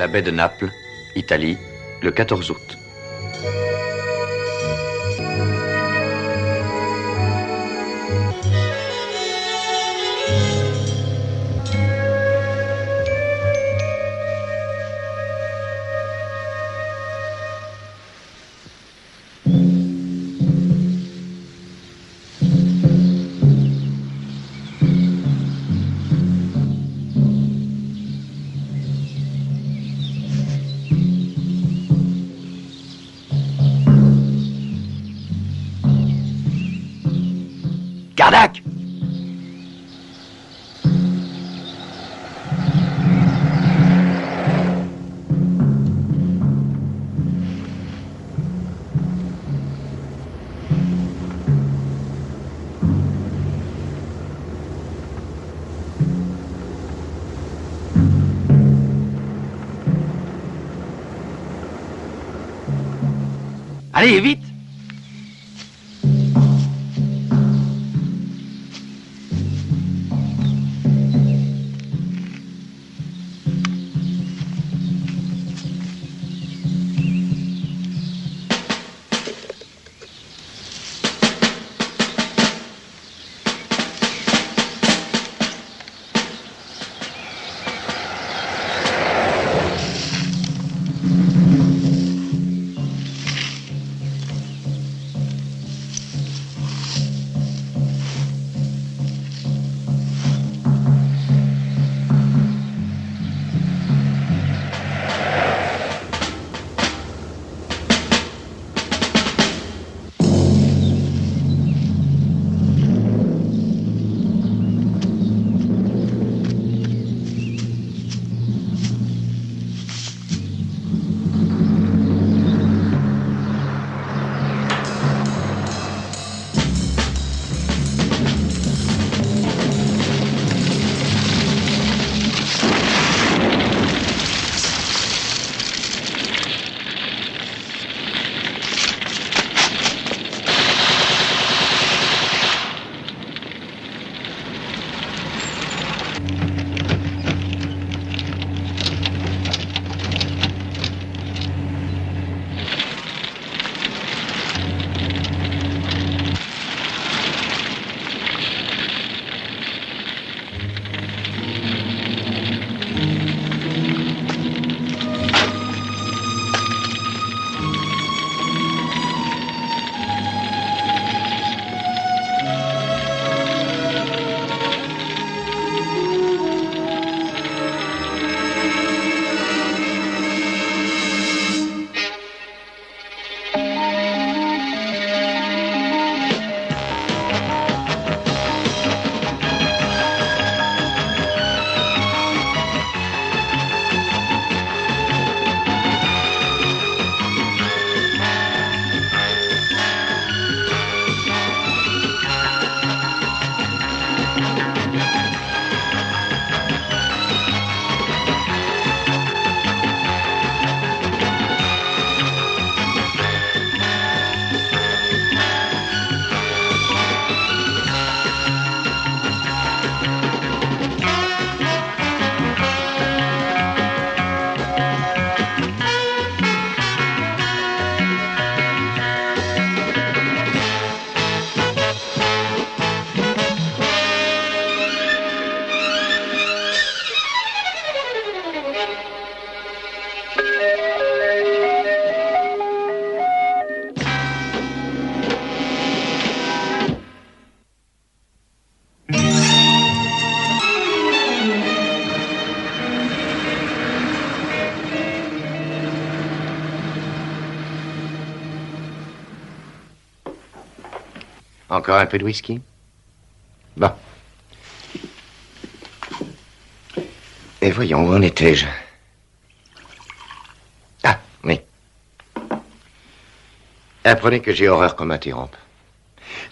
La baie de Naples, Italie, le 14 août. Cardac! Allez, vite! Encore un peu de whisky? Bon. Et voyons, où en étais-je? Ah, oui. Apprenez que j'ai horreur qu'on m'interrompe.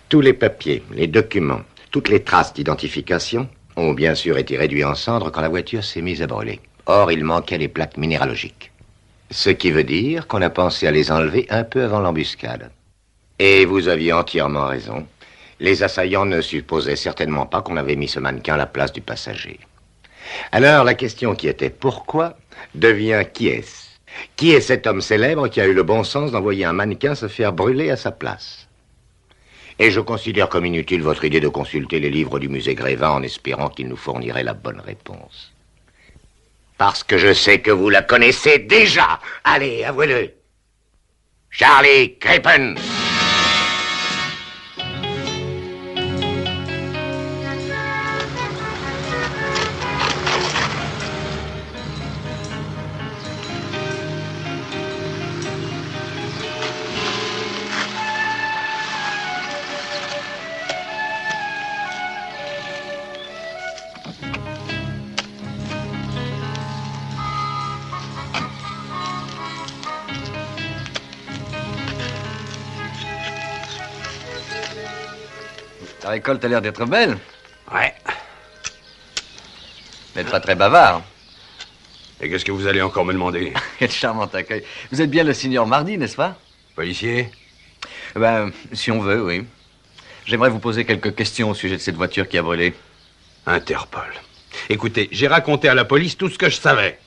Tous les papiers, les documents, toutes les traces d'identification ont bien sûr été réduits en cendres quand la voiture s'est mise à brûler. Or, il manquait les plaques minéralogiques. Ce qui veut dire qu'on a pensé à les enlever un peu avant l'embuscade. Et vous aviez entièrement raison. Les assaillants ne supposaient certainement pas qu'on avait mis ce mannequin à la place du passager. Alors, la question qui était pourquoi devient qui est-ce? Qui est cet homme célèbre qui a eu le bon sens d'envoyer un mannequin se faire brûler à sa place? Et je considère comme inutile votre idée de consulter les livres du musée Grévin en espérant qu'il nous fournirait la bonne réponse. Parce que je sais que vous la connaissez déjà. Allez, avouez-le. Charlie Crippen. Ta récolte a l'air d'être belle. Ouais. Mais pas très bavard. Et qu'est-ce que vous allez encore me demander? Quel charmant accueil. Vous êtes bien le signor Mardi, n'est-ce pas? Policier? Ben, si on veut, oui. J'aimerais vous poser quelques questions au sujet de cette voiture qui a brûlé. Interpol. Écoutez, j'ai raconté à la police tout ce que je savais.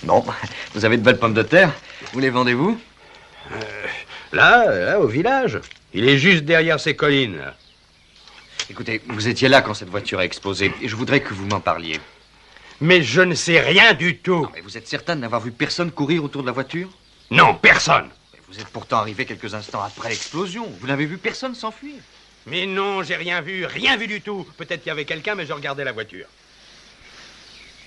Bon, vous avez de belles pommes de terre. Vous les vendez-vous? Là, au village. Il est juste derrière ces collines, là. Écoutez, vous étiez là quand cette voiture a explosé, et je voudrais que vous m'en parliez. Mais je ne sais rien du tout. Non, mais vous êtes certain de n'avoir vu personne courir autour de la voiture? Non, personne. Mais vous êtes pourtant arrivé quelques instants après l'explosion. Vous n'avez vu personne s'enfuir? Mais non, j'ai rien vu du tout. Peut-être qu'il y avait quelqu'un, mais je regardais la voiture.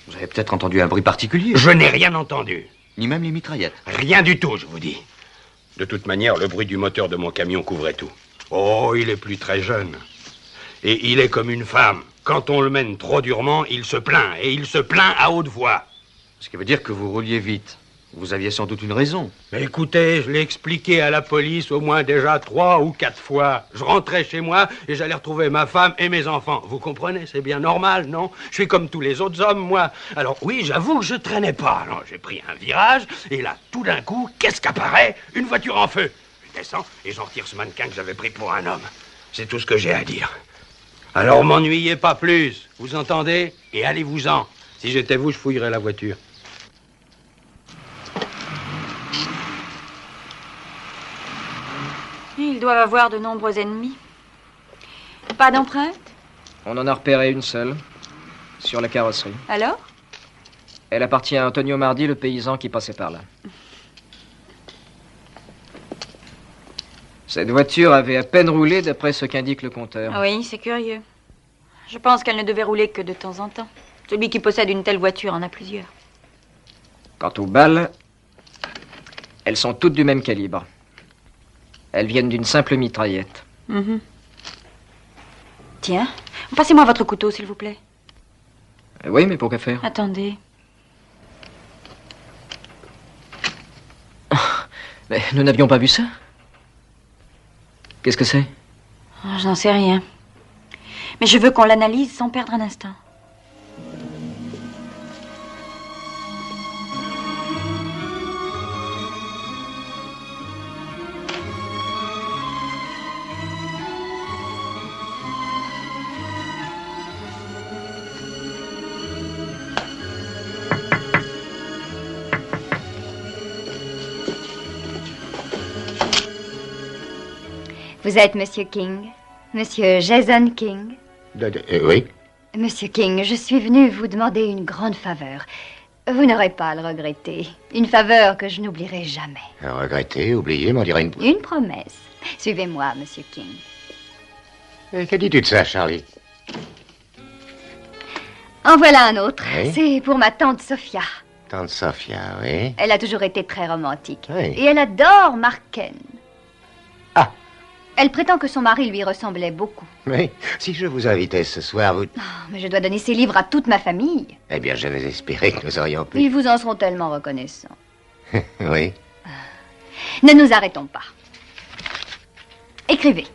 Vous avez peut-être entendu un bruit particulier? Je n'ai rien entendu. Ni même les mitraillettes? Rien du tout, je vous dis. De toute manière, le bruit du moteur de mon camion couvrait tout. Oh, il est plus très jeune. Et il est comme une femme. Quand on le mène trop durement, il se plaint. Et il se plaint à haute voix. Ce qui veut dire que vous rouliez vite. Vous aviez sans doute une raison. Mais écoutez, je l'ai expliqué à la police au moins déjà 3 ou 4 fois. Je rentrais chez moi et j'allais retrouver ma femme et mes enfants. Vous comprenez, c'est bien normal, non? Je suis comme tous les autres hommes, moi. Alors oui, j'avoue que je traînais pas. Alors j'ai pris un virage et là, tout d'un coup, qu'est-ce qu'apparaît? Une voiture en feu. Je descends et j'en retire ce mannequin que j'avais pris pour un homme. C'est tout ce que j'ai à dire. Alors m'ennuyez pas plus, vous entendez? Et allez-vous-en. Si j'étais vous, je fouillerais la voiture. Ils doivent avoir de nombreux ennemis. Pas d'empreinte? On en a repéré une seule, sur la carrosserie. Alors? Elle appartient à Antonio Mardi, le paysan qui passait par là. Cette voiture avait à peine roulé d'après ce qu'indique le compteur. Oui, c'est curieux. Je pense qu'elle ne devait rouler que de temps en temps. Celui qui possède une telle voiture en a plusieurs. Quant aux balles, elles sont toutes du même calibre. Elles viennent d'une simple mitraillette. Tiens, passez-moi votre couteau, s'il vous plaît. Oui, mais pour que faire? Attendez. Mais nous n'avions pas vu ça? Qu'est-ce que c'est? Oh, je n'en sais rien. Mais je veux qu'on l'analyse sans perdre un instant. Vous êtes Monsieur King, Monsieur Jason King. Oui. Monsieur King, je suis venue vous demander une grande faveur. Vous n'aurez pas à le regretter. Une faveur que je n'oublierai jamais. Regretter, oublier, m'en dirait une... Une promesse. Suivez-moi, Monsieur King. Que dis-tu de ça, Charlie? En voilà un autre. Oui. C'est pour ma tante Sophia. Tante Sophia, oui. Elle a toujours été très romantique. Oui. Et elle adore Mark Ken. Ah. Elle prétend que son mari lui ressemblait beaucoup. Oui. Si je vous invitais ce soir, vous... Oh, mais je dois donner ses livres à toute ma famille. Eh bien, j'avais espéré que nous aurions pu... Ils vous en seront tellement reconnaissants. Oui. Ne nous arrêtons pas. Écrivez.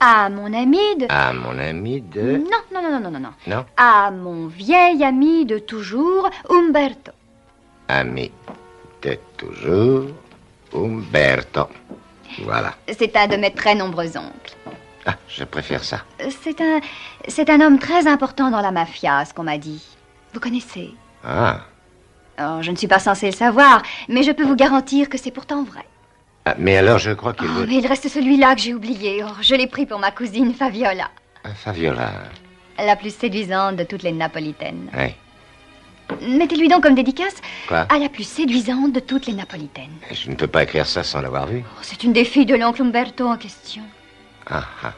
À mon ami de... À mon ami de... Non. Non? À mon vieil ami de toujours, Umberto. Ami de toujours, Umberto. Voilà. C'est un de mes très nombreux oncles. Ah, je préfère ça. C'est un homme très important dans la mafia, ce qu'on m'a dit. Vous connaissez? Ah. Oh, je ne suis pas censée le savoir, mais je peux vous garantir que c'est pourtant vrai. Ah, mais alors, je crois qu'il veut... Mais il reste celui-là que j'ai oublié. Oh, je l'ai pris pour ma cousine Fabiola. Fabiola. La plus séduisante de toutes les napolitaines. Oui. Mettez-lui donc comme dédicace Quoi? à la plus séduisante de toutes les napolitaines. Je ne peux pas écrire ça sans l'avoir vu. Oh, c'est une des filles de l'oncle Umberto en question. Ah, ah.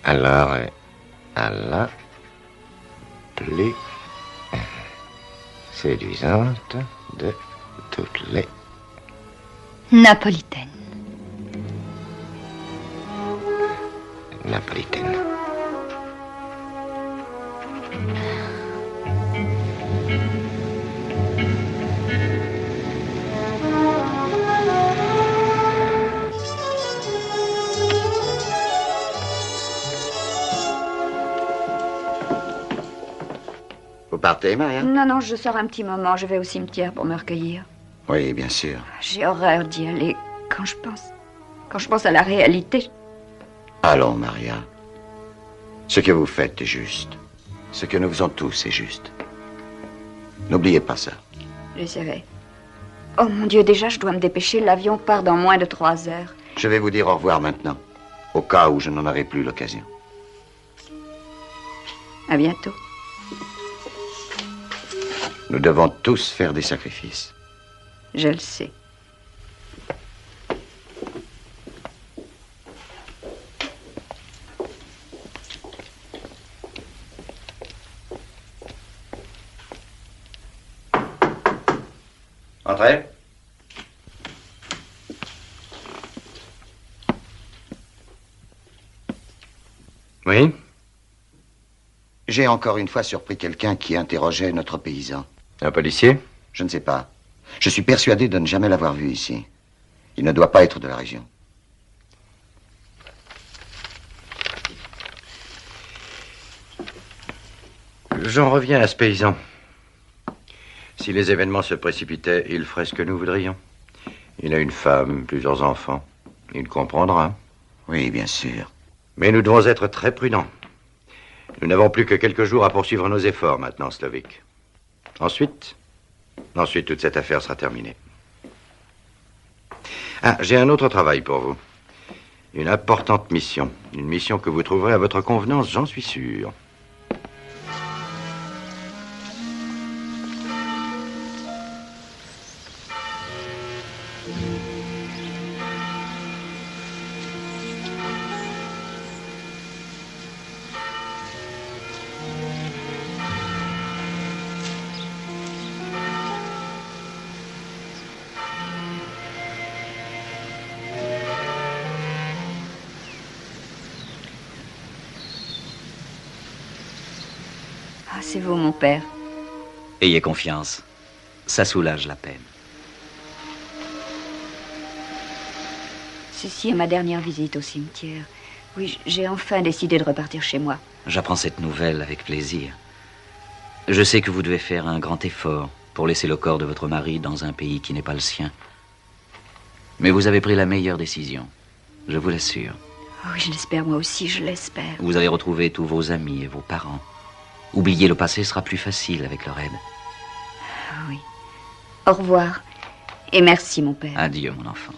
Alors, à la plus séduisante de toutes les Napolitaine. napolitaines. Vous partez, Maria? Non, je sors un petit moment. Je vais au cimetière pour me recueillir. Oui, bien sûr. J'ai horreur d'y aller quand je pense à la réalité. Allons, Maria. Ce que vous faites est juste. Ce que nous faisons tous est juste. N'oubliez pas ça. J'essaierai. Oh mon Dieu, déjà, je dois me dépêcher. L'avion part dans moins de 3 heures. Je vais vous dire au revoir maintenant, au cas où je n'en aurai plus l'occasion. À bientôt. Nous devons tous faire des sacrifices. Je le sais. Entrez. Oui? J'ai encore une fois surpris quelqu'un qui interrogeait notre paysan. Un policier? Je ne sais pas. Je suis persuadé de ne jamais l'avoir vu ici. Il ne doit pas être de la région. J'en reviens à ce paysan. Si les événements se précipitaient, il ferait ce que nous voudrions. Il a une femme, plusieurs enfants. Il comprendra. Oui, bien sûr. Mais nous devons être très prudents. Nous n'avons plus que quelques jours à poursuivre nos efforts maintenant, Slovic. Ensuite, toute cette affaire sera terminée. Ah, j'ai un autre travail pour vous. Une importante mission. Une mission que vous trouverez à votre convenance, j'en suis sûr. Ah, c'est vous, mon père. Ayez confiance. Ça soulage la peine. Ceci est ma dernière visite au cimetière. Oui, j'ai enfin décidé de repartir chez moi. J'apprends cette nouvelle avec plaisir. Je sais que vous devez faire un grand effort pour laisser le corps de votre mari dans un pays qui n'est pas le sien. Mais vous avez pris la meilleure décision. Je vous l'assure. Oh, oui, je l'espère, moi aussi, je l'espère. Vous allez retrouver tous vos amis et vos parents. Oublier le passé sera plus facile avec leur aide. Oui. Au revoir. Et merci, mon père. Adieu, mon enfant.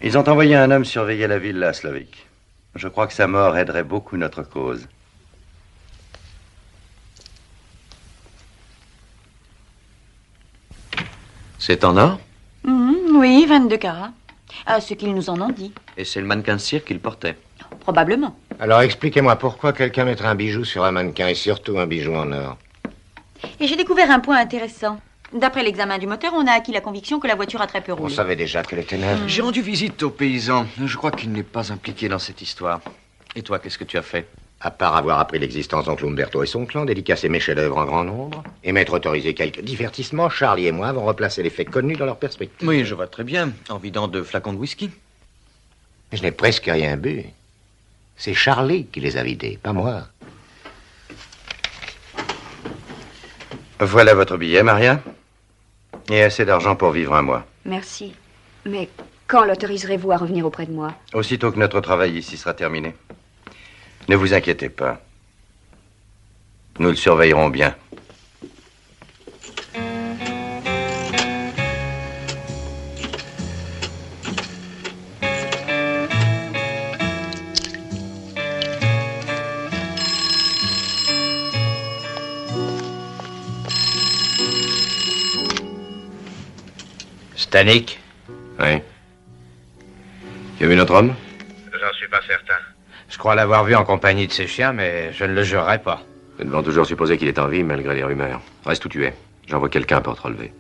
Ils ont envoyé un homme surveiller la ville, là, Slovic. Je crois que sa mort aiderait beaucoup notre cause. C'est en or? Oui, 22 carats. Ah, ce qu'ils nous en ont dit. Et c'est le mannequin de cirque qu'il portait. Probablement. Alors, expliquez-moi pourquoi quelqu'un mettrait un bijou sur un mannequin et surtout un bijou en or. Et j'ai découvert un point intéressant. D'après l'examen du moteur, on a acquis la conviction que la voiture a très peu On roulé. savait déjà qu'elle était neuve. J'ai rendu visite au paysan. Je crois qu'il n'est pas impliqué dans cette histoire. Et toi, qu'est-ce que tu as fait? À part avoir appris l'existence d'oncle Umberto et son clan, dédicacer mes chefs-d'œuvre en grand nombre, et m'être autorisé quelques divertissements, Charlie et moi avons replacé les faits connus dans leur perspective. Oui, je vois très bien. En vidant 2 flacons de whisky. Je n'ai presque rien bu. C'est Charlie qui les a vidés, pas moi. Voilà votre billet, Maria. Et assez d'argent pour vivre un mois. Merci. Mais quand l'autoriserez-vous à revenir auprès de moi? Aussitôt que notre travail ici sera terminé. Ne vous inquiétez pas. Nous le surveillerons bien. Stanik? Oui. Tu as vu notre homme? J'en suis pas certain. Je crois l'avoir vu en compagnie de ses chiens, mais je ne le jurerai pas. Nous devons toujours supposer qu'il est en vie, malgré les rumeurs. Reste où tu es. J'envoie quelqu'un pour te relever.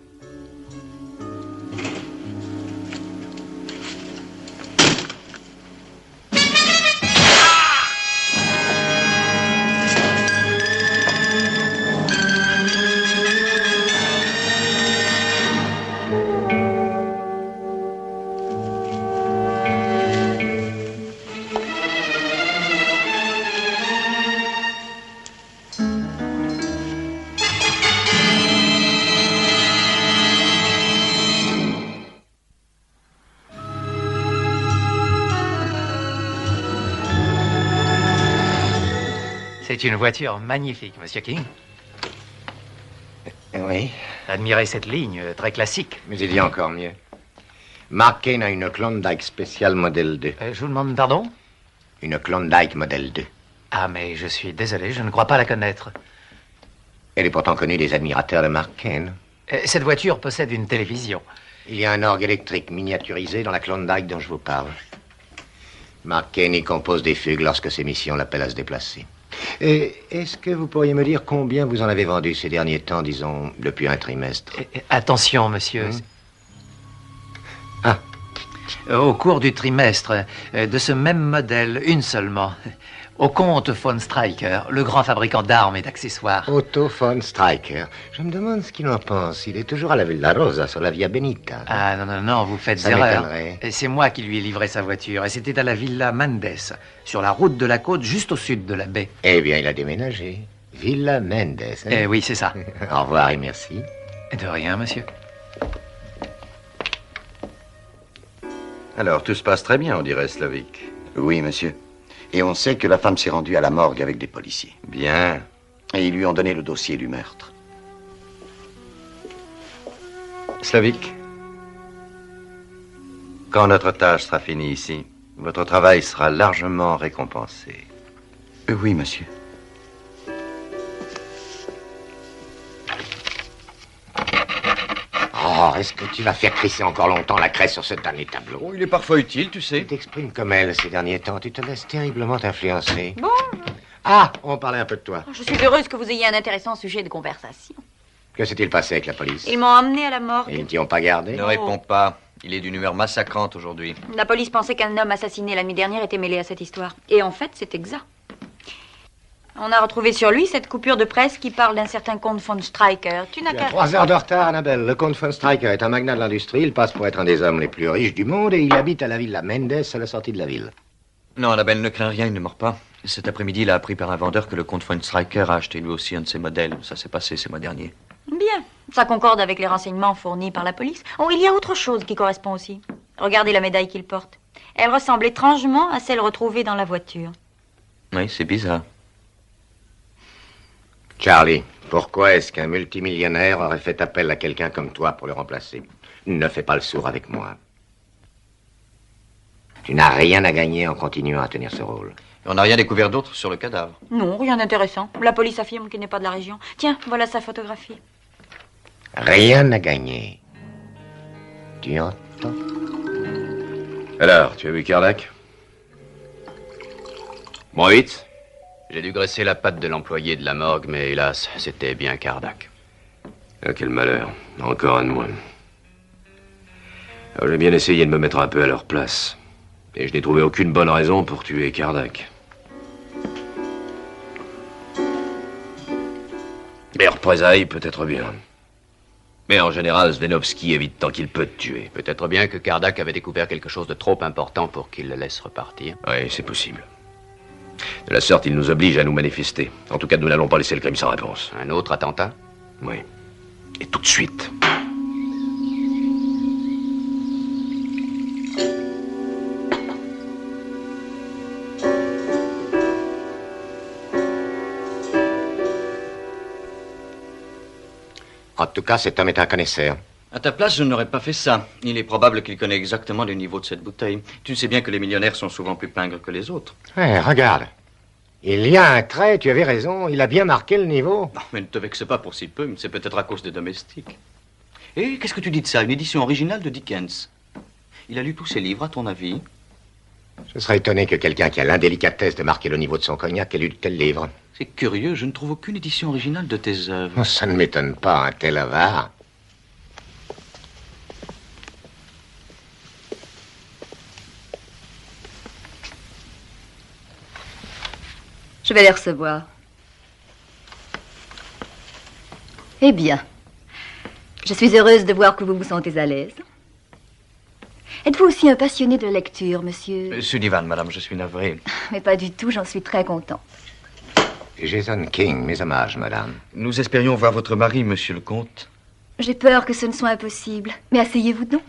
C'est une voiture magnifique, Monsieur King. Oui. Admirez cette ligne, très classique. Mais il y a encore mieux. Mark Kane a une Klondike spéciale modèle 2. Je vous demande pardon? Une Klondike modèle 2. Ah, mais je suis désolé, je ne crois pas la connaître. Elle est pourtant connue des admirateurs de Mark Kane. Cette voiture possède une télévision. Il y a un orgue électrique miniaturisé dans la Klondike dont je vous parle. Mark Kane y compose des fugues lorsque ses missions l'appellent à se déplacer. Est-ce que vous pourriez me dire combien vous en avez vendu ces derniers temps, disons, depuis un trimestre? Attention, monsieur. Au cours du trimestre, de ce même modèle, une seulement, au comte von Stryker, le grand fabricant d'armes et d'accessoires. Otto von Stryker. Je me demande ce qu'il en pense. Il est toujours à la Villa Rosa, sur la Via Benita. Ah, non, vous faites Ça erreur. m'étonnerait. C'est moi qui lui ai livré sa voiture, et c'était à la Villa Mendes, sur la route de la côte, juste au sud de la baie. Eh bien, il a déménagé. Villa Mendes. Hein? Oui, c'est ça. Au revoir et merci. De rien, monsieur. Alors, tout se passe très bien, on dirait, Slavik. Oui, monsieur. Et on sait que la femme s'est rendue à la morgue avec des policiers. Bien. Et ils lui ont donné le dossier du meurtre. Slavik, quand notre tâche sera finie ici, votre travail sera largement récompensé. Oui, monsieur. Oh, est-ce que tu vas faire crisser encore longtemps la craie sur ce dernier tableau? Oh, il est parfois utile, tu sais. Tu t'exprimes comme elle ces derniers temps. Tu te laisses terriblement influencer. Bon, Ah, on parlait un peu de toi. je suis heureuse que vous ayez un intéressant sujet de conversation. Que s'est-il passé avec la police? Ils m'ont emmené à la morgue. Ils ne t'y ont pas gardé? Ne réponds pas. Il est d'une humeur massacrante aujourd'hui. La police pensait qu'un homme assassiné la nuit dernière était mêlé à cette histoire. Et en fait, c'est exact. On a retrouvé sur lui cette coupure de presse qui parle d'un certain comte von Stryker. Tu n'as Tu qu'à... as 3 heures de retard, Annabelle. Le comte von Stryker est un magnat de l'industrie. Il passe pour être un des hommes les plus riches du monde et il habite à la Villa Mendes, à la sortie de la ville. Non, Annabelle, ne crains rien, il ne mord pas. Cet après-midi, il a appris par un vendeur que le comte von Stryker a acheté lui aussi un de ses modèles. Ça s'est passé ces mois derniers. Bien. Ça concorde avec les renseignements fournis par la police. Oh, il y a autre chose qui correspond aussi. Regardez la médaille qu'il porte. Elle ressemble étrangement à celle retrouvée dans la voiture. Oui, c'est bizarre. Charlie, pourquoi est-ce qu'un multimillionnaire aurait fait appel à quelqu'un comme toi pour le remplacer? Ne fais pas le sourd avec moi. Tu n'as rien à gagner en continuant à tenir ce rôle. Et on n'a rien découvert d'autre sur le cadavre. Non, rien d'intéressant. La police affirme qu'il n'est pas de la région. Tiens, voilà sa photographie. Rien à gagner. Tu entends? Alors, tu as vu Kardak? Bon, vite. J'ai dû graisser la patte de l'employé de la morgue, mais hélas, c'était bien Kardak. Ah, quel malheur. Encore un de moins. Alors, j'ai bien essayé de me mettre un peu à leur place. Et je n'ai trouvé aucune bonne raison pour tuer Kardak. Les représailles, peut-être bien. Mais en général, Zdenovski évite tant qu'il peut de tuer. Peut-être bien que Kardak avait découvert quelque chose de trop important pour qu'il le laisse repartir. Oui, c'est possible. De la sorte, il nous oblige à nous manifester. En tout cas, nous n'allons pas laisser le crime sans réponse. Un autre attentat? Oui. Et tout de suite. En tout cas, cet homme est un connaisseur. À ta place, je n'aurais pas fait ça. Il est probable qu'il connaît exactement le niveau de cette bouteille. Tu sais bien que les millionnaires sont souvent plus pingres que les autres. Ouais, regarde. Il y a un trait, tu avais raison. Il a bien marqué le niveau. Non, mais ne te vexe pas pour si peu. C'est peut-être à cause des domestiques. Et qu'est-ce que tu dis de ça? Une édition originale de Dickens. Il a lu tous ses livres, à ton avis? Je serais étonné que quelqu'un qui a l'indélicatesse de marquer le niveau de son cognac ait lu de tels livres. C'est curieux, je ne trouve aucune édition originale de tes œuvres. Ça ne m'étonne pas, un tel avare. Je vais les recevoir. Eh bien, je suis heureuse de voir que vous vous sentez à l'aise. Êtes-vous aussi un passionné de lecture, monsieur? Sullivan, madame, je suis navré. Mais pas du tout, j'en suis très content. Jason King, mes hommages, madame. Nous espérions voir votre mari, monsieur le comte. J'ai peur que ce ne soit impossible. Mais asseyez-vous donc.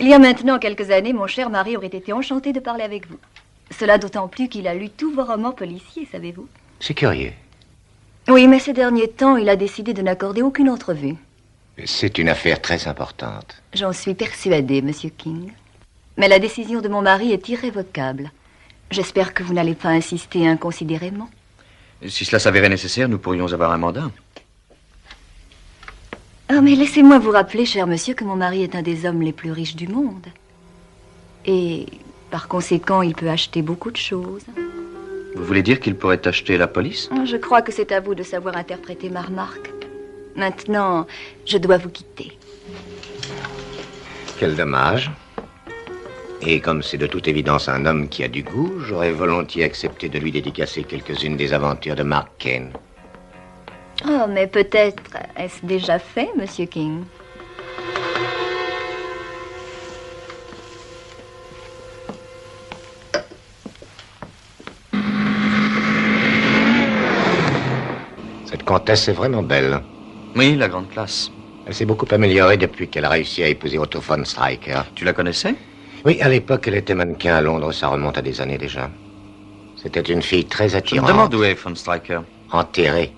Il y a maintenant quelques années, mon cher mari aurait été enchanté de parler avec vous. Cela d'autant plus qu'il a lu tous vos romans policiers, savez-vous? C'est curieux. Oui, mais ces derniers temps, il a décidé de n'accorder aucune entrevue. C'est une affaire très importante. J'en suis persuadée, monsieur King. Mais la décision de mon mari est irrévocable. J'espère que vous n'allez pas insister inconsidérément. Si cela s'avérait nécessaire, nous pourrions avoir un mandat. Oh, mais laissez-moi vous rappeler, cher monsieur, que mon mari est un des hommes les plus riches du monde. Et par conséquent, il peut acheter beaucoup de choses. Vous voulez dire qu'il pourrait acheter la police? Je crois que c'est à vous de savoir interpréter ma remarque. Maintenant, je dois vous quitter. Quel dommage. Et comme c'est de toute évidence un homme qui a du goût, j'aurais volontiers accepté de lui dédicacer quelques-unes des aventures de Mark Kane. Oh, mais peut-être est-ce déjà fait, monsieur King? Cette comtesse est vraiment belle. Oui, la grande classe. Elle s'est beaucoup améliorée depuis qu'elle a réussi à épouser Otto von Streicher. Tu la connaissais? Oui, à l'époque, elle était mannequin à Londres. Ça remonte à des années déjà. C'était une fille très Je me attirante. demande où est von Streicher. Enterrée.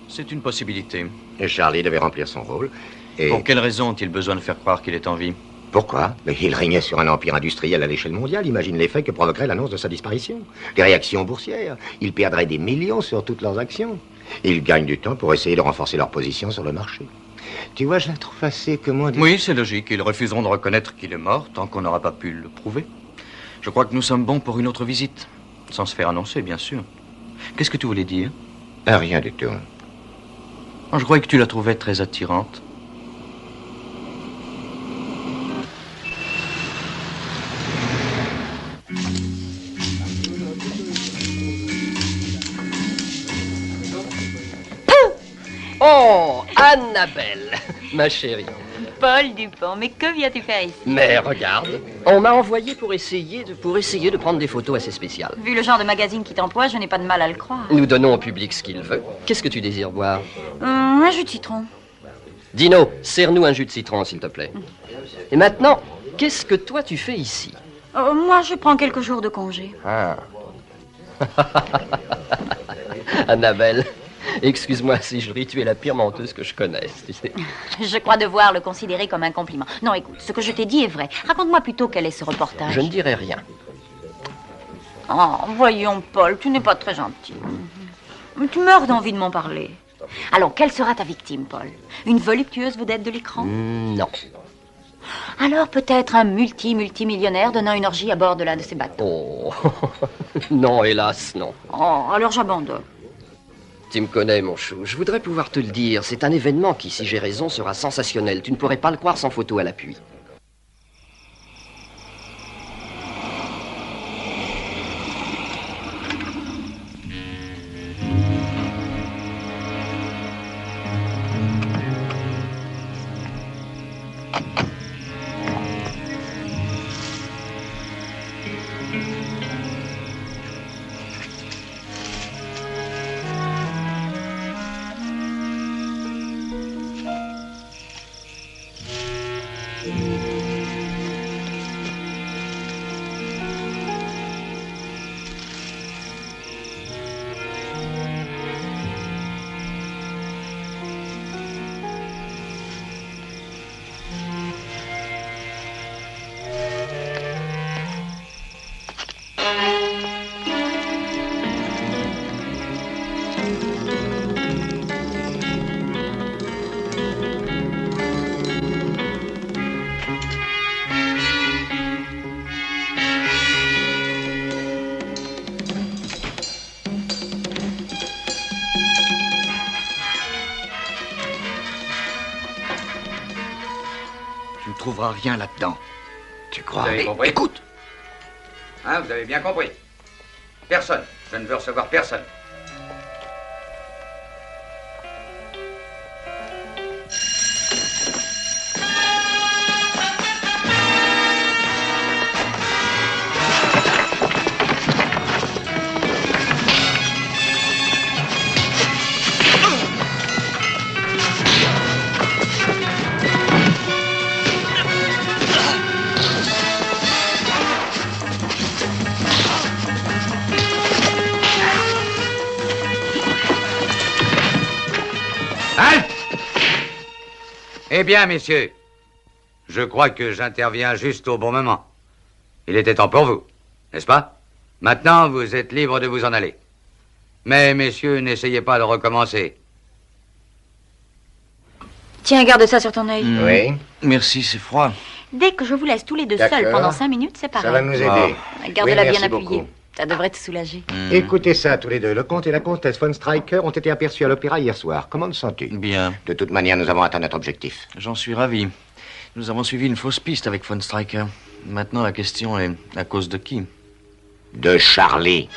C'est une possibilité. Et Charlie devait remplir son rôle. Et Pour quelle raison ont-ils besoin de faire croire qu'il est en vie? pourquoi? Mais il régnait sur un empire industriel à l'échelle mondiale. Imagine l'effet que provoquerait l'annonce de sa disparition. Des réactions boursières. Ils perdraient des millions sur toutes leurs actions. Ils gagnent du temps pour essayer de renforcer leur position sur le marché. Tu vois, je la trouve assez, comment dire... Oui, c'est logique. Ils refuseront de reconnaître qu'il est mort tant qu'on n'aura pas pu le prouver. Je crois que nous sommes bons pour une autre visite. Sans se faire annoncer, bien sûr. Qu'est-ce que tu voulais dire? Rien du tout. Je croyais que tu la trouvais très attirante. Oh, Annabelle, ma chérie. Paul Dupont, mais que viens-tu faire ici? Mais regarde, on m'a envoyé pour essayer de prendre des photos assez spéciales. Vu le genre de magazine qui t'emploie, je n'ai pas de mal à le croire. Nous donnons au public ce qu'il veut. Qu'est-ce que tu désires boire? Un jus de citron. Dino, sers-nous un jus de citron, s'il te plaît. Et maintenant, qu'est-ce que toi tu fais ici? Moi, je prends quelques jours de congé. Ah. Annabelle, excuse-moi si je ris, tu es la pire menteuse que je connaisse, tu sais. Je crois devoir le considérer comme un compliment. Non, écoute, ce que je t'ai dit est vrai. Raconte-moi plutôt quel est ce reportage. Je ne dirai rien. Oh, voyons, Paul, tu n'es pas très gentil. Tu meurs d'envie de m'en parler. Alors, quelle sera ta victime, Paul? Une voluptueuse vedette de l'écran? Non. Alors, peut-être un multimillionnaire donnant une orgie à bord de l'un de ses bateaux? Oh, non, hélas, non. Oh, alors j'abandonne. Tu me connais, mon chou. Je voudrais pouvoir te le dire. C'est un événement qui, si j'ai raison, sera sensationnel. Tu ne pourrais pas le croire sans photo à l'appui. Tu ne trouveras rien là-dedans. Tu crois? Vous avez compris? Écoute! Hein, vous avez bien compris. Personne. Je ne veux recevoir personne. Eh bien, messieurs, je crois que j'interviens juste au bon moment. Il était temps pour vous, n'est-ce pas? Maintenant, vous êtes libres de vous en aller. Mais, messieurs, n'essayez pas de recommencer. Tiens, garde ça sur ton œil. Oui. Merci, c'est froid. Dès que je vous laisse tous les deux seuls pendant 5 minutes, c'est pareil. Ça va nous aider. Garde-la Oui, bien merci appuyée. beaucoup. Ça devrait te soulager. Écoutez ça, tous les deux. Le comte et la comtesse von Stryker ont été aperçus à l'opéra hier soir. Comment te sens-tu? Bien. De toute manière, nous avons atteint notre objectif. J'en suis ravi. Nous avons suivi une fausse piste avec von Stryker. Maintenant, la question est à cause de qui? De Charlie.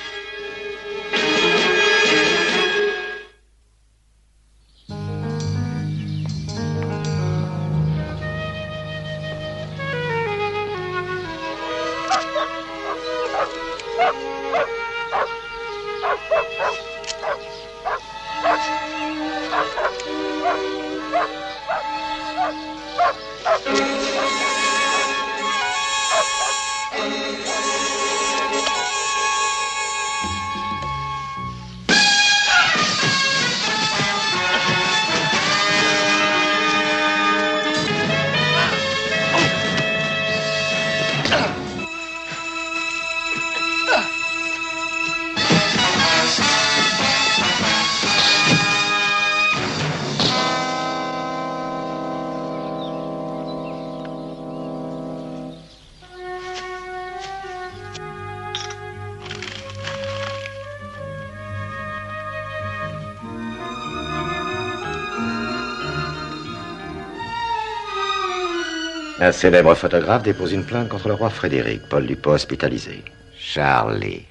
Un célèbre photographe dépose une plainte contre le roi Frédéric, Paul Dupont hospitalisé. Charlie.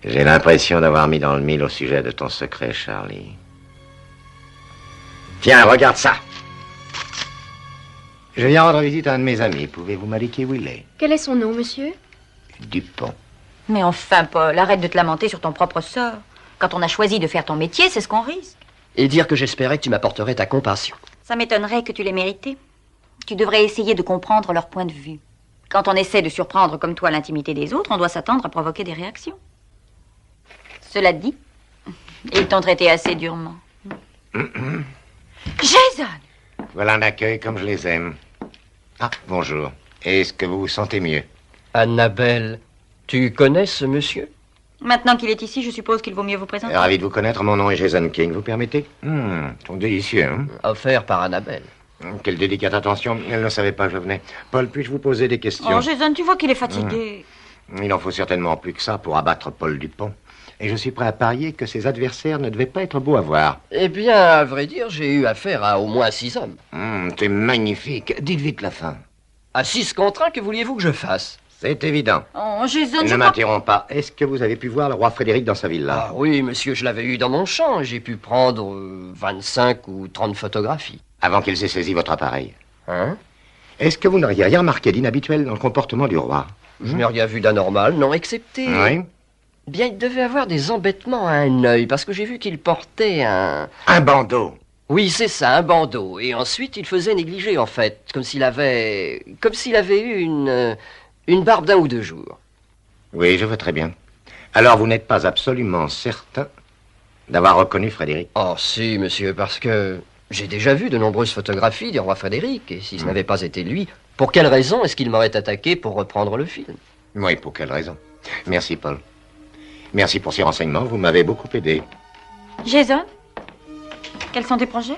J'ai l'impression d'avoir mis dans le mille au sujet de ton secret, Charlie. Tiens, regarde ça. Je viens rendre visite à un de mes amis. Pouvez-vous m'indiquer où il est? Quel est son nom, monsieur? Dupont. Mais enfin, Paul, arrête de te lamenter sur ton propre sort. Quand on a choisi de faire ton métier, c'est ce qu'on risque. Et dire que j'espérais que tu m'apporterais ta compassion. Ça m'étonnerait que tu l'aies mérité. Tu devrais essayer de comprendre leur point de vue. Quand on essaie de surprendre comme toi l'intimité des autres, on doit s'attendre à provoquer des réactions. Cela dit, ils t'ont traité assez durement. Jason! Voilà un accueil comme je les aime. Ah, bonjour. Est-ce que vous vous sentez mieux? Annabelle, tu connais ce monsieur? Maintenant qu'il est ici, je suppose qu'il vaut mieux vous présenter. Ravi de vous connaître. Mon nom est Jason King. Vous permettez? Sont délicieux, hein? Offert par Annabelle. Quelle délicate attention. Elle ne savait pas que je venais. Paul, puis-je vous poser des questions? Oh, Jason, tu vois qu'il est fatigué. Il en faut certainement plus que ça pour abattre Paul Dupont. Et je suis prêt à parier que ses adversaires ne devaient pas être beaux à voir. Eh bien, à vrai dire, j'ai eu affaire à au moins 6 hommes. C'est magnifique. Dites vite la fin. À 6 contre 1, que vouliez-vous que je fasse? C'est évident. Oh, Jason, Ne m'interromps pas. Est-ce que vous avez pu voir le roi Frédéric dans sa villa? Ah oui, monsieur, je l'avais eu dans mon champ. J'ai pu prendre 25 ou 30 photographies. Avant qu'ils aient saisi votre appareil. Hein? Est-ce que vous n'auriez rien remarqué d'inhabituel dans le comportement du roi? Je n'ai rien vu d'anormal, non, excepté... Oui? Bien, il devait avoir des embêtements à un œil, parce que j'ai vu qu'il portait un... Un bandeau. Oui, c'est ça, un bandeau. Et ensuite, il faisait négliger, en fait. Comme s'il avait eu une barbe d'1 ou 2 jours. Oui, je vois très bien. Alors, vous n'êtes pas absolument certain d'avoir reconnu Frédéric? Oh, si, monsieur, parce que j'ai déjà vu de nombreuses photographies du roi Frédéric. Et si ce n'avait pas été lui, pour quelle raison est-ce qu'il m'aurait attaqué pour reprendre le film? Oui, pour quelle raison? Merci, Paul. Merci pour ces renseignements, vous m'avez beaucoup aidé. Jason, quels sont tes projets?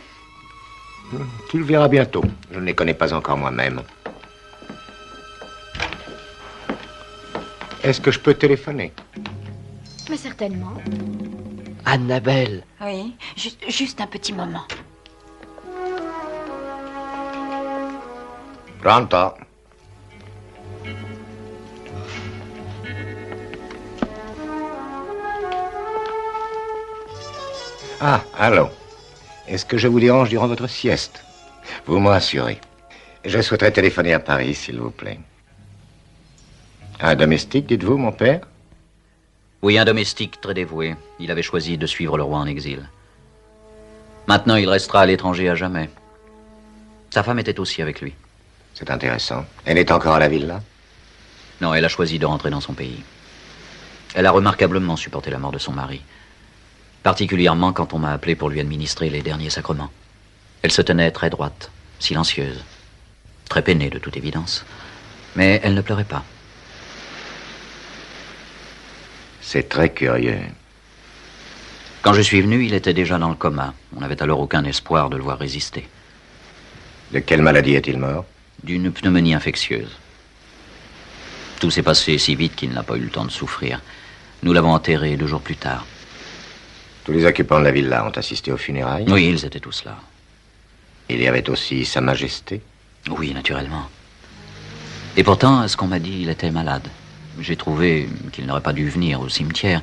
Tu le verras bientôt. Je ne les connais pas encore moi-même. Est-ce que je peux téléphoner? Mais certainement. Annabelle. Oui, juste un petit moment. Pronto. Ah, allô. Est-ce que je vous dérange durant votre sieste? Vous m'en rassurez. Je souhaiterais téléphoner à Paris, s'il vous plaît. Un domestique, dites-vous, mon père? Oui, un domestique très dévoué. Il avait choisi de suivre le roi en exil. Maintenant, il restera à l'étranger à jamais. Sa femme était aussi avec lui. C'est intéressant. Elle est encore à la villa? Non, elle a choisi de rentrer dans son pays. Elle a remarquablement supporté la mort de son mari. Particulièrement quand on m'a appelé pour lui administrer les derniers sacrements. Elle se tenait très droite, silencieuse. Très peinée, de toute évidence. Mais elle ne pleurait pas. C'est très curieux. Quand je suis venu, il était déjà dans le coma. On n'avait alors aucun espoir de le voir résister. De quelle maladie est-il mort? D'une pneumonie infectieuse. Tout s'est passé si vite qu'il n'a pas eu le temps de souffrir. Nous l'avons enterré 2 jours plus tard. Tous les occupants de la villa ont assisté aux funérailles? Oui, ils étaient tous là. Il y avait aussi Sa Majesté? Oui, naturellement. Et pourtant, à ce qu'on m'a dit, il était malade. J'ai trouvé qu'il n'aurait pas dû venir au cimetière,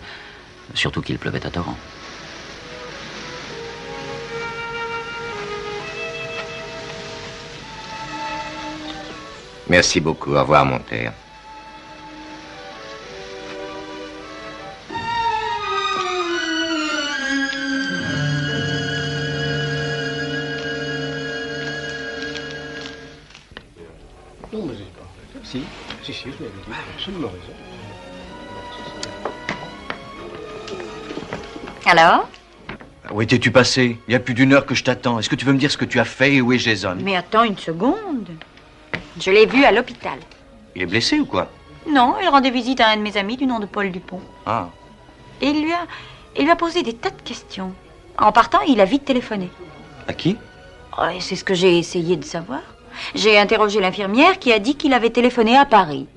surtout qu'il pleuvait à torrent. Merci beaucoup. Au revoir, mon père. Non, mais si, je l'avais dit. Absolument raison. Alors? Où étais-tu passé? Il y a plus d'1 heure que je t'attends. Est-ce que tu veux me dire ce que tu as fait et où est Jason? Mais attends une seconde. Je l'ai vu à l'hôpital. Il est blessé ou quoi? Non, il rendait visite à un de mes amis du nom de Paul Dupont. Ah. Et il lui a posé des tas de questions. En partant, il a vite téléphoné. À qui? Oh, et c'est ce que j'ai essayé de savoir. J'ai interrogé l'infirmière qui a dit qu'il avait téléphoné à Paris.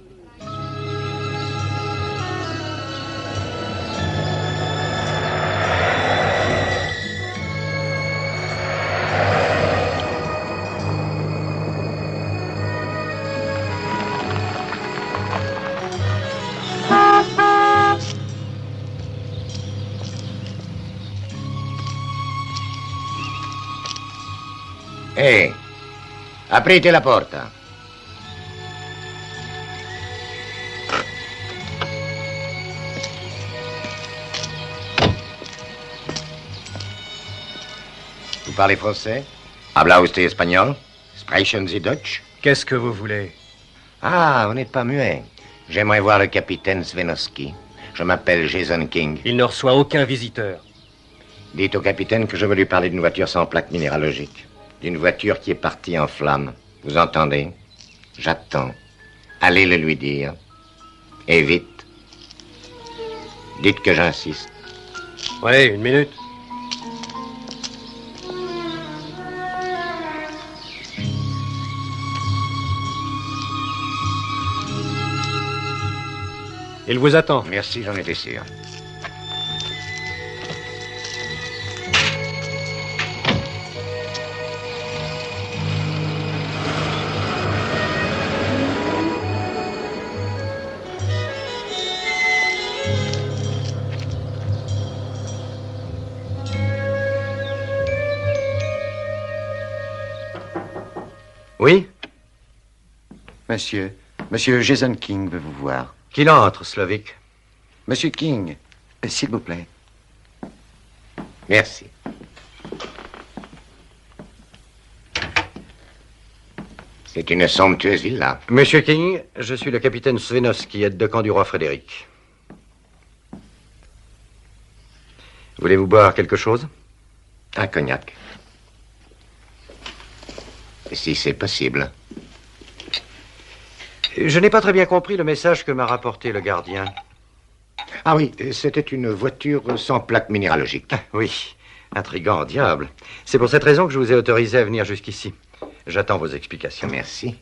Ehi, aprite la porta. Vous parlez français? Habla usted espagnol? Sprechen Sie Deutsch? Qu'est-ce que vous voulez? Ah, vous n'êtes pas muet. J'aimerais voir le capitaine Svenowski. Je m'appelle Jason King. Il ne reçoit aucun visiteur. Dites au capitaine que je veux lui parler d'une voiture sans plaque minéralogique. D'une voiture qui est partie en flammes. Vous entendez? J'attends. Allez le lui dire. Et vite. Dites que j'insiste. Oui, 1 minute. Il vous attend. Merci, j'en étais sûr. Oui? Monsieur Jason King veut vous voir. Qu'il entre, Slavic. Monsieur King, s'il vous plaît. Merci. C'est une somptueuse villa. Monsieur King, je suis le capitaine Svenowski, aide de camp du roi Frédéric. Voulez-vous boire quelque chose? Un cognac. Si c'est possible. Je n'ai pas très bien compris le message que m'a rapporté le gardien. Ah oui, c'était une voiture sans plaque minéralogique. Oui, intriguant, diable. C'est pour cette raison que je vous ai autorisé à venir jusqu'ici. J'attends vos explications. Merci.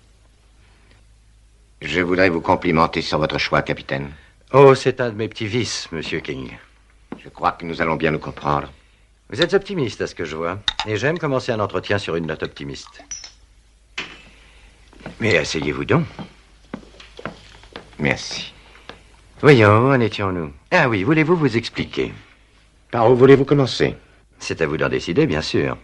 Je voudrais vous complimenter sur votre choix, capitaine. Oh, c'est un de mes petits vices, monsieur King. Je crois que nous allons bien nous comprendre. Vous êtes optimiste, à ce que je vois. Et j'aime commencer un entretien sur une note optimiste. Mais asseyez-vous donc. Merci. Voyons, où en étions-nous? Ah oui, voulez-vous vous expliquer? Par où voulez-vous commencer? C'est à vous d'en décider, bien sûr.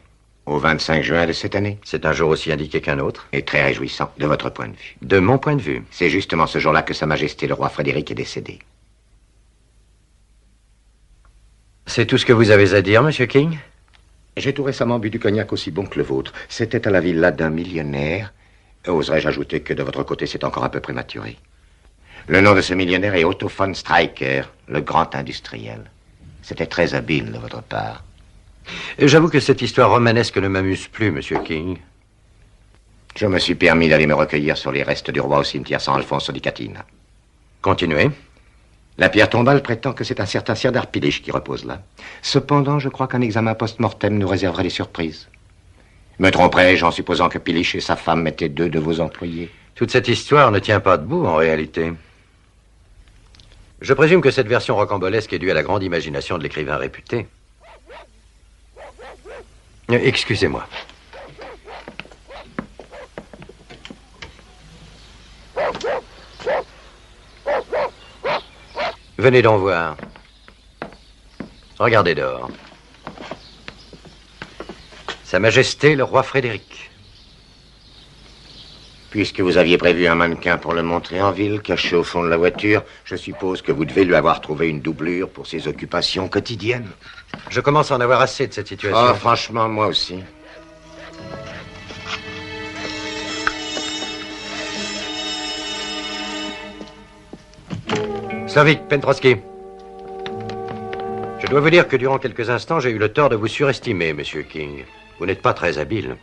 Au 25 juin de cette année. C'est un jour aussi indiqué qu'un autre. Et très réjouissant, de votre point de vue. De mon point de vue. C'est justement ce jour-là que Sa Majesté le roi Frédéric est décédé. C'est tout ce que vous avez à dire, monsieur King? J'ai tout récemment bu du cognac aussi bon que le vôtre. C'était à la villa d'un millionnaire. Oserais-je ajouter que de votre côté, c'est encore un peu prématuré. Le nom de ce millionnaire est Otto von Streicher, le grand industriel. C'était très habile de votre part. J'avoue que cette histoire romanesque ne m'amuse plus, monsieur King. Je me suis permis d'aller me recueillir sur les restes du roi au cimetière San Alfonso di Catina. Continuez. La pierre tombale prétend que c'est un certain Sirdar Pilich qui repose là. Cependant, je crois qu'un examen post-mortem nous réserverait des surprises. Me tromperais-je en supposant que Pilich et sa femme étaient deux de vos employés? Toute cette histoire ne tient pas debout, en réalité. Je présume que cette version rocambolesque est due à la grande imagination de l'écrivain réputé. Excusez-moi. Venez donc voir. Regardez dehors. Sa Majesté le roi Frédéric. Puisque vous aviez prévu un mannequin pour le montrer en ville, caché au fond de la voiture, je suppose que vous devez lui avoir trouvé une doublure pour ses occupations quotidiennes. Je commence à en avoir assez de cette situation. Oh, franchement, moi aussi. Slavik, Pentroski. Je dois vous dire que durant quelques instants, j'ai eu le tort de vous surestimer, monsieur King. Vous n'êtes pas très habile.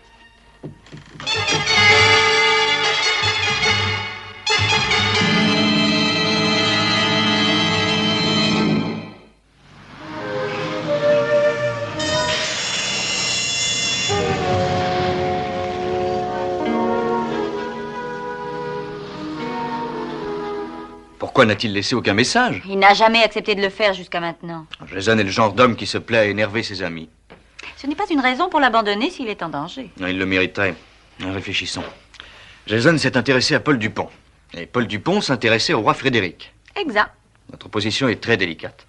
Pourquoi n'a-t-il laissé aucun message? Il n'a jamais accepté de le faire jusqu'à maintenant. Jason est le genre d'homme qui se plaît à énerver ses amis. Ce n'est pas une raison pour l'abandonner s'il est en danger. Il le mériterait. Réfléchissons. Jason s'est intéressé à Paul Dupont. Et Paul Dupont s'intéressait au roi Frédéric. Exact. Notre position est très délicate.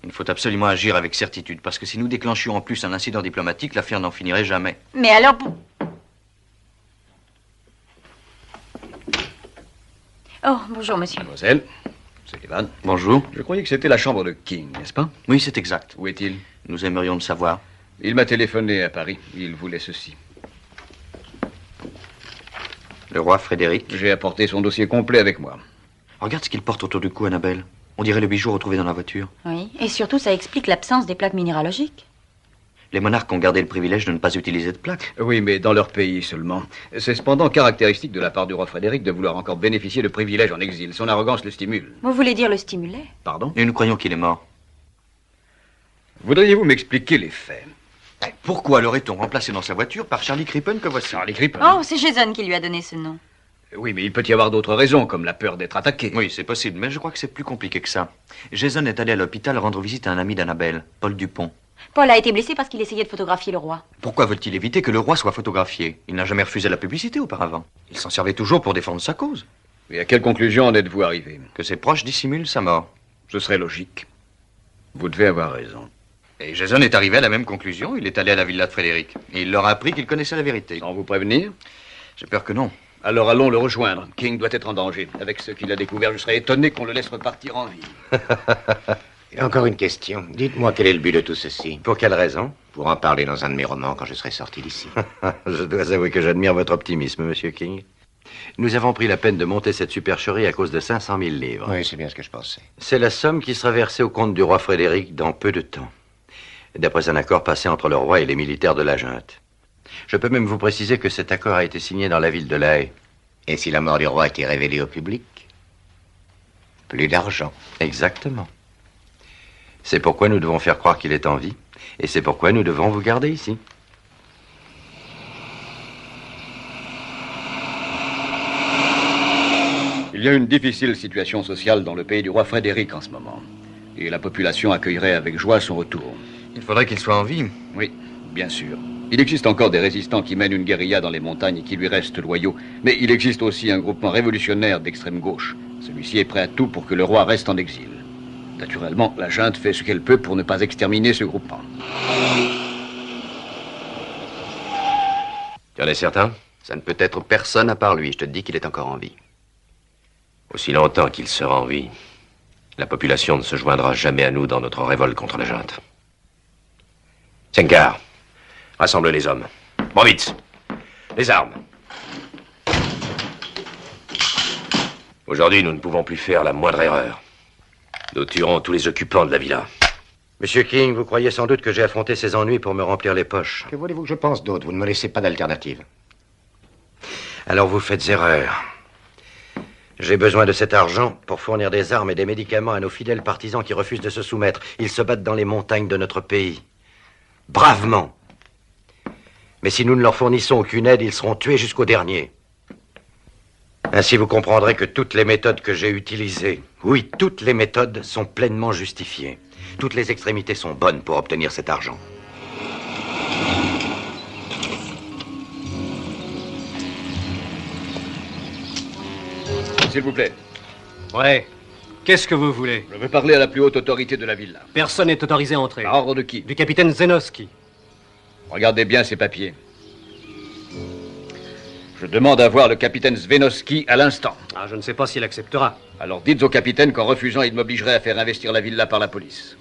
Il faut absolument agir avec certitude, parce que si nous déclenchions en plus un incident diplomatique, l'affaire n'en finirait jamais. Mais alors... Oh, bonjour, monsieur. Mademoiselle, c'est Evan. Bonjour. Je croyais que c'était la chambre de King, n'est-ce pas? Oui, c'est exact. Où est-il? Nous aimerions le savoir. Il m'a téléphoné à Paris. Il voulait ceci. Le roi Frédéric. J'ai apporté son dossier complet avec moi. Regarde ce qu'il porte autour du cou, Annabelle. On dirait le bijou retrouvé dans la voiture. Oui, et surtout, ça explique l'absence des plaques minéralogiques. Les monarques ont gardé le privilège de ne pas utiliser de plaques. Oui, mais dans leur pays seulement. C'est cependant caractéristique de la part du roi Frédéric de vouloir encore bénéficier de privilèges en exil. Son arrogance le stimule. Vous voulez dire le stimuler? Pardon? Et nous croyons qu'il est mort. Voudriez-vous m'expliquer les faits? Pourquoi l'aurait-on remplacé dans sa voiture par Charlie Crippen que voici? Charlie Crippen? Oh, c'est Jason qui lui a donné ce nom. Oui, mais il peut y avoir d'autres raisons, comme la peur d'être attaqué. Oui, c'est possible, mais je crois que c'est plus compliqué que ça. Jason est allé à l'hôpital rendre visite à un ami d'Annabelle, Paul Dupont. Paul a été blessé parce qu'il essayait de photographier le roi. Pourquoi veut-il éviter que le roi soit photographié? Il n'a jamais refusé la publicité auparavant. Il s'en servait toujours pour défendre sa cause. Et à quelle conclusion en êtes-vous arrivé? Que ses proches dissimulent sa mort. Ce serait logique. Vous devez avoir raison. Et Jason est arrivé à la même conclusion. Il est allé à la villa de Frédéric. Et il leur a appris qu'il connaissait la vérité. Sans vous prévenir? J'ai peur que non. Alors allons le rejoindre. King doit être en danger. Avec ce qu'il a découvert, je serais étonné qu'on le laisse repartir en vie. Et encore une question. Dites-moi quel est le but de tout ceci? Pour quelle raison? Pour en parler dans un de mes romans quand je serai sorti d'ici. Je dois avouer que j'admire votre optimisme, monsieur King. Nous avons pris la peine de monter cette supercherie à cause de 500 000 livres. Oui, c'est bien ce que je pensais. C'est la somme qui sera versée au compte du roi Frédéric dans peu de temps, d'après un accord passé entre le roi et les militaires de la junte. Je peux même vous préciser que cet accord a été signé dans la ville de La Haye. Et si la mort du roi était révélée au public? Plus d'argent. Exactement. C'est pourquoi nous devons faire croire qu'il est en vie, et c'est pourquoi nous devons vous garder ici. Il y a une difficile situation sociale dans le pays du roi Frédéric en ce moment. Et la population accueillerait avec joie son retour. Il faudrait qu'il soit en vie. Oui, bien sûr. Il existe encore des résistants qui mènent une guérilla dans les montagnes et qui lui restent loyaux. Mais il existe aussi un groupement révolutionnaire d'extrême gauche. Celui-ci est prêt à tout pour que le roi reste en exil. Naturellement, la junte fait ce qu'elle peut pour ne pas exterminer ce groupement. Tu en es certain? Ça ne peut être personne à part lui. Je te dis qu'il est encore en vie. Aussi longtemps qu'il sera en vie, la population ne se joindra jamais à nous dans notre révolte contre la junte. Senkar, rassemble les hommes. Bon, vite. Les armes. Aujourd'hui, nous ne pouvons plus faire la moindre erreur. Nous tuerons tous les occupants de la villa. Monsieur King, vous croyez sans doute que j'ai affronté ces ennuis pour me remplir les poches. Que voulez-vous que je pense d'autre? Vous ne me laissez pas d'alternative. Alors vous faites erreur. J'ai besoin de cet argent pour fournir des armes et des médicaments à nos fidèles partisans qui refusent de se soumettre. Ils se battent dans les montagnes de notre pays. Bravement. Mais si nous ne leur fournissons aucune aide, ils seront tués jusqu'au dernier. Ainsi, vous comprendrez que toutes les méthodes que j'ai utilisées, oui, toutes les méthodes sont pleinement justifiées. Toutes les extrémités sont bonnes pour obtenir cet argent. S'il vous plaît. Ouais. Qu'est-ce que vous voulez? Je veux parler à la plus haute autorité de la villa. Personne n'est autorisé à entrer. Par ordre de qui? Du capitaine Zenoski. Regardez bien ces papiers. Je demande à voir le capitaine Zvenoski à l'instant. Ah, je ne sais pas s'il acceptera. Alors dites au capitaine qu'en refusant, il m'obligerait à faire investir la villa par la police.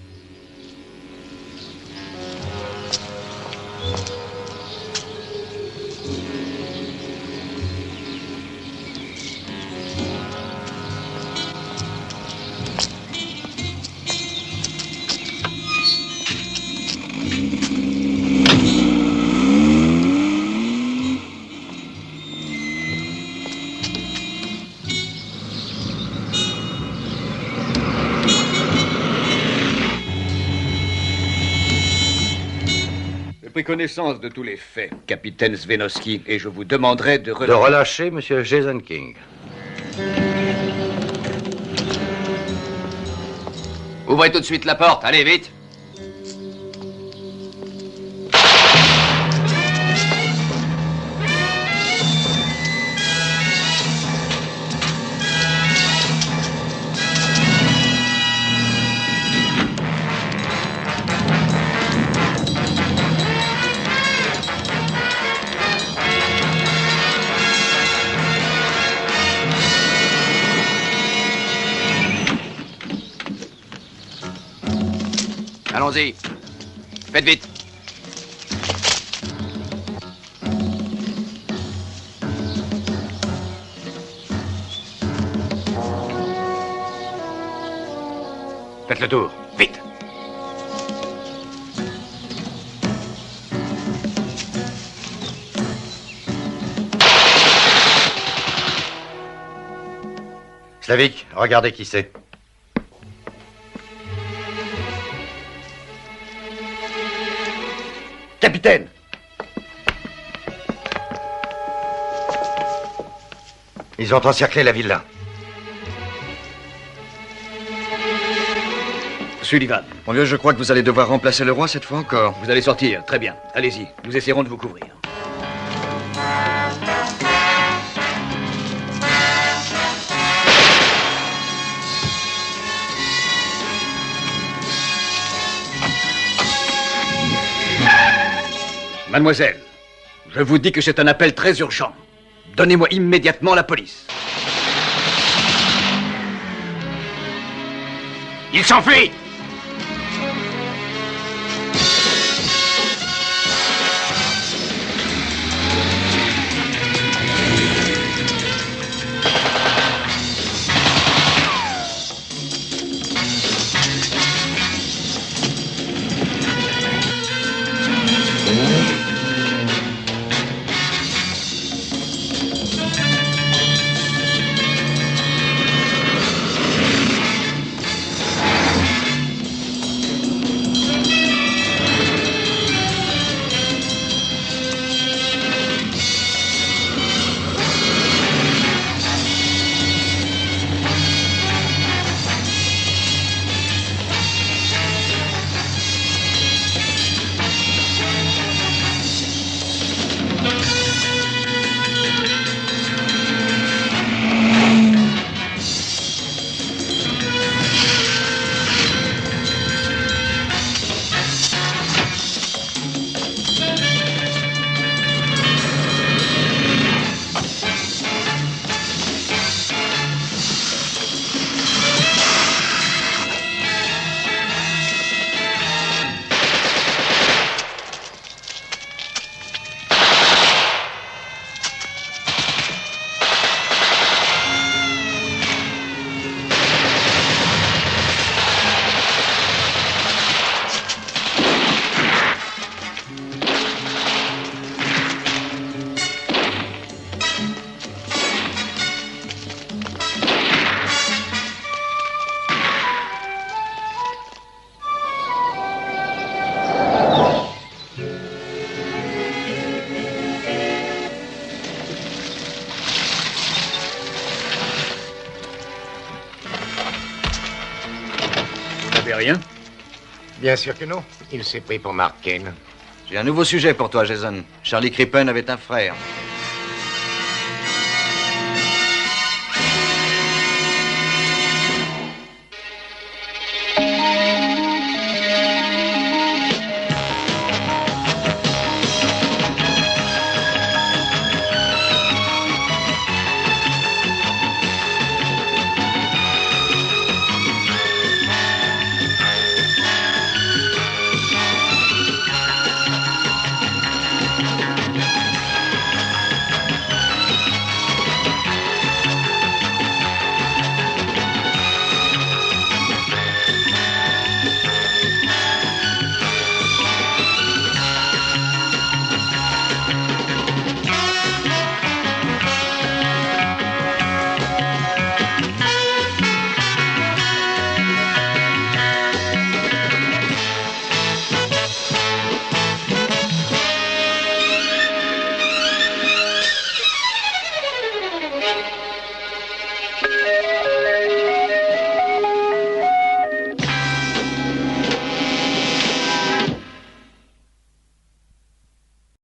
J'ai pris connaissance de tous les faits, capitaine Zvenoski, et je vous demanderai de relâcher monsieur Jason King. Ouvrez tout de suite la porte, allez vite. Allons-y. Faites vite. Faites le tour. Vite. Slavik, regardez qui c'est. Capitaine! Ils ont encerclé la villa. Sullivan. Mon vieux, je crois que vous allez devoir remplacer le roi cette fois encore. Vous allez sortir, très bien. Allez-y, nous essaierons de vous couvrir. Mademoiselle, je vous dis que c'est un appel très urgent. Donnez-moi immédiatement la police. Il s'enfuit! fait rien? Bien sûr que non. Il s'est pris pour Mark Kane. J'ai un nouveau sujet pour toi, Jason. Charlie Crippen avait un frère.